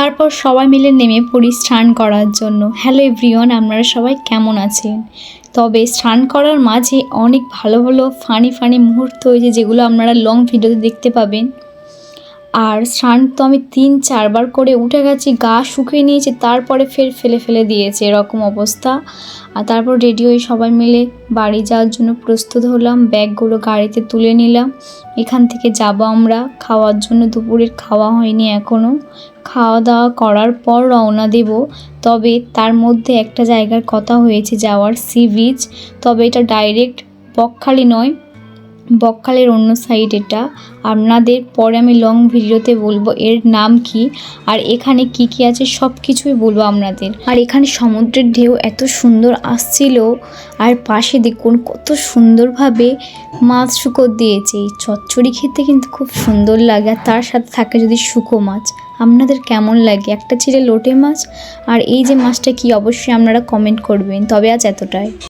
তারপর সবাই মিলে নেমে পড়ি স্নান করার জন্য। হ্যালো এভরিওয়ান, আপনারা সবাই কেমন আছেন? তবে স্নান করার মাঝে অনেক ভালো ভালো ফানি মুহূর্ত হয়েছে, যেগুলো আপনারা লং ভিডিওতে দেখতে পাবেন। আর স্নান তো আমি 3-4 বার করে উঠে গেছি, গা শুকিয়ে নিয়েছে, তারপরে ফের ফেলে দিয়েছে, এরকম অবস্থা। আর তারপর রেডি হয়ে সবাই মিলে বাড়ি যাওয়ার জন্য প্রস্তুত হলাম, ব্যাগগুলো গাড়িতে তুলে নিলাম। এখান থেকে যাব আমরা খাওয়ার জন্য, দুপুরের খাওয়া হয়নি এখনও। খাওয়া দাওয়া করার পর রওনা দেব। তবে তার মধ্যে একটা জায়গার কথা হয়েছে যাওয়ার, সি বিচ। তবে এটা ডাইরেক্ট বকখালি নয়, বকখালির অন্য সাইড এটা। আপনাদের পরে আমি লং ভিডিওতে বলবো এর নাম কি আর এখানে কি আছে, সব কিছুই বলবো আপনাদের। আর এখানে সমুদ্রের ঢেউ এত সুন্দর আসছিল, আর পাশে দেখুন কত সুন্দরভাবে মাছ শুকো দিয়েছে। এই চচ্চড়ি খেতে কিন্তু খুব সুন্দর লাগে, আর তার সাথে থাকে যদি শুকো মাছ। আপনাদের কেমন লাগে? একটা ছিল লোটে মাছ, আর এই যে মাছটা কি, অবশ্যই আপনারা কমেন্ট করবেন। তবে আজ এতটাই।